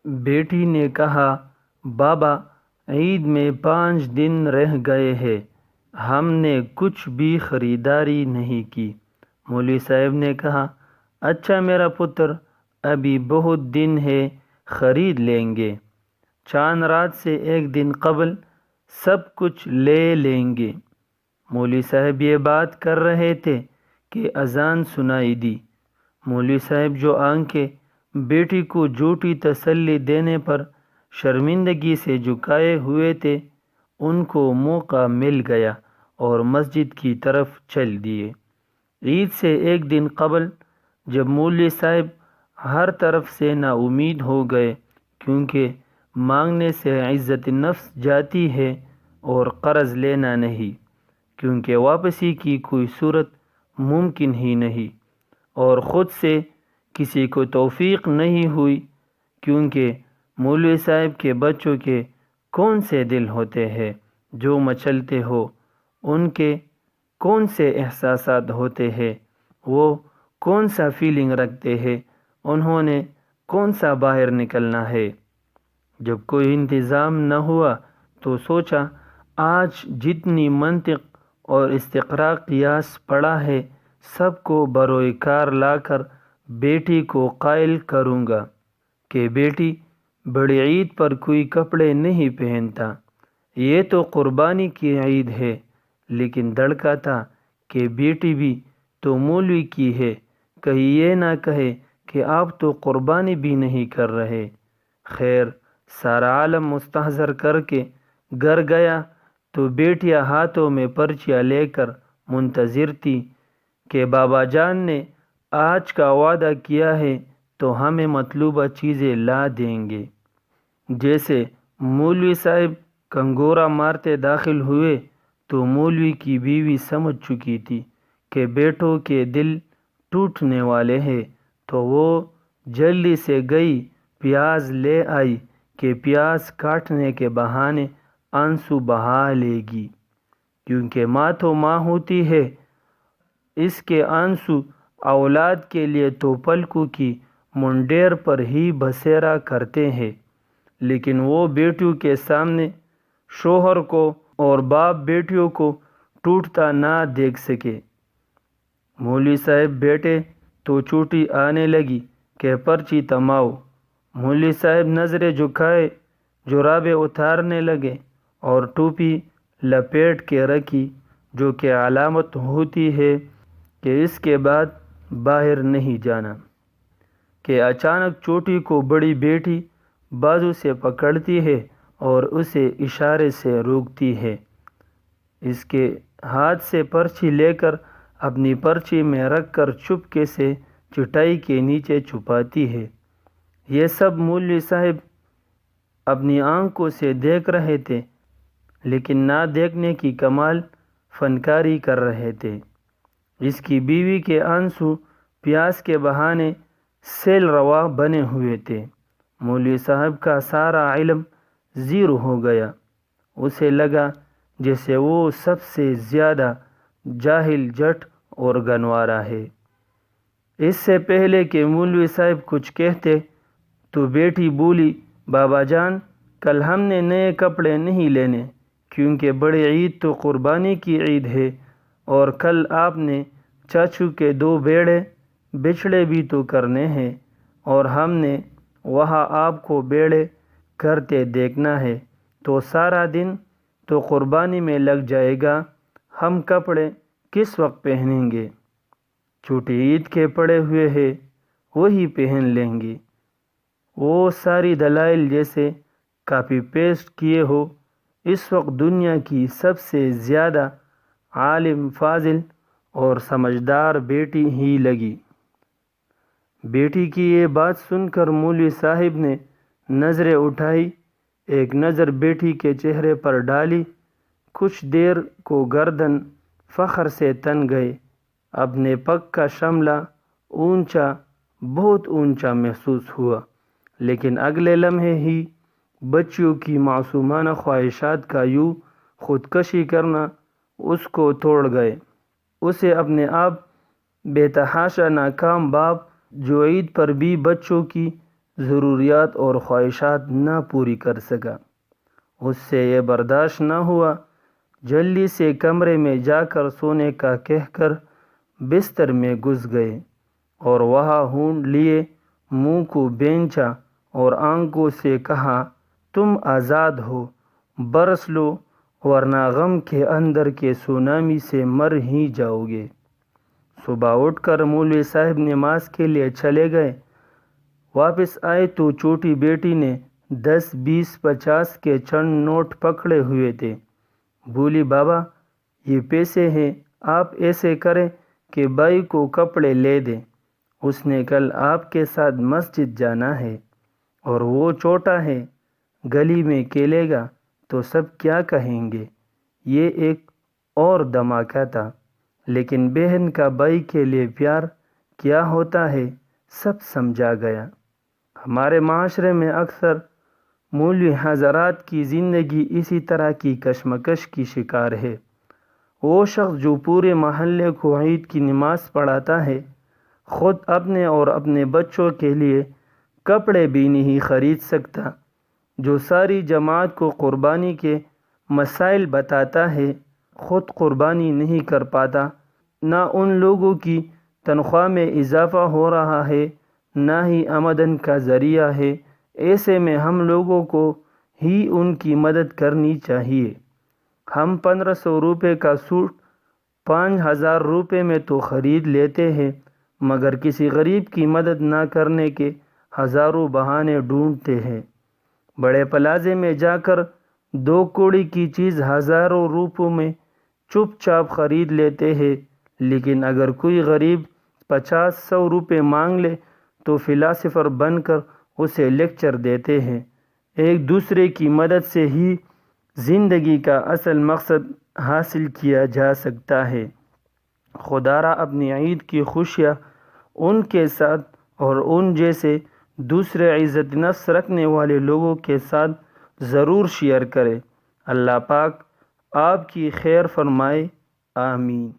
بیٹی نے کہا، بابا، عید میں 5 دن رہ گئے ہیں، ہم نے کچھ بھی خریداری نہیں کی۔ مولوی صاحب نے کہا، اچھا میرا پتر، ابھی بہت دن ہے، خرید لیں گے، چاند رات سے 1 دن قبل سب کچھ لے لیں گے۔ مولوی صاحب یہ بات کر رہے تھے کہ اذان سنائی دی۔ مولوی صاحب جو آنکھیں بیٹی کو جھوٹی تسلی دینے پر شرمندگی سے جھکائے ہوئے تھے، ان کو موقع مل گیا اور مسجد کی طرف چل دیے۔ عید سے 1 دن قبل جب مولوی صاحب ہر طرف سے نا امید ہو گئے، کیونکہ مانگنے سے عزت نفس جاتی ہے اور قرض لینا نہیں، کیونکہ واپسی کی کوئی صورت ممکن ہی نہیں، اور خود سے کسی کو توفیق نہیں ہوئی، کیونکہ مولوی صاحب کے بچوں کے کون سے دل ہوتے ہیں جو مچلتے ہو، ان کے کون سے احساسات ہوتے ہیں، وہ کون سا فیلنگ رکھتے ہیں، انہوں نے کون سا باہر نکلنا ہے۔ جب کوئی انتظام نہ ہوا تو سوچا، آج جتنی منطق اور استقراء قیاس پڑا ہے، سب کو بروئے کار لا کر بیٹی کو قائل کروں گا کہ بیٹی بڑی عید پر کوئی کپڑے نہیں پہنتا، یہ تو قربانی کی عید ہے، لیکن دڑکا تھا کہ بیٹی بھی تو مولوی کی ہے، کہیں یہ نہ کہے کہ آپ تو قربانی بھی نہیں کر رہے۔ خیر، سارا عالم مستحضر کر کے گھر گیا تو بیٹیاں ہاتھوں میں پرچیاں لے کر منتظر تھی کہ بابا جان نے آج کا وعدہ کیا ہے تو ہمیں مطلوبہ چیزیں لا دیں گے۔ جیسے مولوی صاحب کنگورا مارتے داخل ہوئے تو مولوی کی بیوی سمجھ چکی تھی کہ بیٹوں کے دل ٹوٹنے والے ہیں، تو وہ جلدی سے گئی، پیاز لے آئی کہ پیاز کاٹنے کے بہانے آنسو بہا لے گی، کیونکہ ماں تو ماں ہوتی ہے، اس کے آنسو اولاد کے لیے تو پلکوں کی منڈیر پر ہی بسیرا کرتے ہیں، لیکن وہ بیٹیوں کے سامنے شوہر کو اور باپ بیٹیوں کو ٹوٹتا نہ دیکھ سکے۔ مولوی صاحب بیٹے تو چوٹی آنے لگی کہ پرچی تماؤ۔ مولوی صاحب نظریں جھکائے، جرابیں اتارنے لگے اور ٹوپی لپیٹ کے رکھی، جو کہ علامت ہوتی ہے کہ اس کے بعد باہر نہیں جانا، کہ اچانک چوٹی کو بڑی بیٹی بازو سے پکڑتی ہے اور اسے اشارے سے روکتی ہے، اس کے ہاتھ سے پرچی لے کر اپنی پرچی میں رکھ کر چپکے سے چٹائی کے نیچے چھپاتی ہے۔ یہ سب مولوی صاحب اپنی آنکھوں سے دیکھ رہے تھے، لیکن نہ دیکھنے کی کمال فنکاری کر رہے تھے۔ اس کی بیوی کے آنسو پیاس کے بہانے سیل روا بنے ہوئے تھے۔ مولوی صاحب کا سارا علم زیرو ہو گیا، اسے لگا جیسے وہ سب سے زیادہ جاہل، جٹ اور گنوارا ہے۔ اس سے پہلے کہ مولوی صاحب کچھ کہتے تو بیٹی بولی، بابا جان، کل ہم نے نئے کپڑے نہیں لینے، کیونکہ بڑی عید تو قربانی کی عید ہے، اور کل آپ نے چاچو کے 2 بیڑے بچھڑے بھی تو کرنے ہیں، اور ہم نے وہاں آپ کو بیڑے کرتے دیکھنا ہے، تو سارا دن تو قربانی میں لگ جائے گا، ہم کپڑے کس وقت پہنیں گے؟ چھوٹی عید کے پڑے ہوئے ہیں، وہی پہن لیں گے۔ وہ ساری دلائل جیسے کاپی پیسٹ کیے ہو، اس وقت دنیا کی سب سے زیادہ عالم، فاضل اور سمجھدار بیٹی ہی لگی۔ بیٹی کی یہ بات سن کر مولوی صاحب نے نظریں اٹھائی، ایک نظر بیٹی کے چہرے پر ڈالی، کچھ دیر کو گردن فخر سے تن گئے، اپنے پگ کا شملہ اونچا، بہت اونچا محسوس ہوا، لیکن اگلے لمحے ہی بچیوں کی معصومانہ خواہشات کا یوں خودکشی کرنا اس کو توڑ گئے۔ اسے اپنے آپ بے تحاشا ناکام باپ، جو عید پر بھی بچوں کی ضروریات اور خواہشات نہ پوری کر سکا۔ اس سے یہ برداشت نہ ہوا، جلدی سے کمرے میں جا کر سونے کا کہہ کر بستر میں گھس گئے اور وہاں ہونٹ لیے منہ کو بھینچا اور آنکھوں سے کہا، تم آزاد ہو، برس لو ورنہ غم کے اندر کے سونامی سے مر ہی جاؤ گے۔ صبح اٹھ کر مولوی صاحب نماز کے لیے چلے گئے۔ واپس آئے تو چھوٹی بیٹی نے 10 20 50 کے چند نوٹ پکڑے ہوئے تھے۔ بولی، بابا یہ پیسے ہیں، آپ ایسے کریں کہ بھائی کو کپڑے لے دیں، اس نے کل آپ کے ساتھ مسجد جانا ہے اور وہ چھوٹا ہے، گلی میں کھیلے گا تو سب کیا کہیں گے۔ یہ ایک اور دھماکہ تھا، لیکن بہن کا بھائی کے لیے پیار کیا ہوتا ہے سب سمجھا گیا۔ ہمارے معاشرے میں اکثر مولوی حضرات کی زندگی اسی طرح کی کشمکش کی شکار ہے۔ وہ شخص جو پورے محلے کو عید کی نماز پڑھاتا ہے، خود اپنے اور اپنے بچوں کے لیے کپڑے بھی نہیں خرید سکتا، جو ساری جماعت کو قربانی کے مسائل بتاتا ہے، خود قربانی نہیں کر پاتا، نہ ان لوگوں کی تنخواہ میں اضافہ ہو رہا ہے، نہ ہی آمدن کا ذریعہ ہے۔ ایسے میں ہم لوگوں کو ہی ان کی مدد کرنی چاہیے۔ ہم 1500 روپے کا سوٹ 5000 روپے میں تو خرید لیتے ہیں، مگر کسی غریب کی مدد نہ کرنے کے ہزاروں بہانے ڈھونڈتے ہیں۔ بڑے پلازے میں جا کر 2 کوڑی کی چیز ہزاروں روپوں میں چپ چاپ خرید لیتے ہیں، لیکن اگر کوئی غریب 50-100 روپے مانگ لے تو فلاسفر بن کر اسے لیکچر دیتے ہیں۔ ایک دوسرے کی مدد سے ہی زندگی کا اصل مقصد حاصل کیا جا سکتا ہے۔ خدا را اپنی عید کی خوشیاں ان کے ساتھ اور ان جیسے دوسرے عزت نفس رکھنے والے لوگوں کے ساتھ ضرور شیئر کرے۔ اللہ پاک آپ کی خیر فرمائے، آمین۔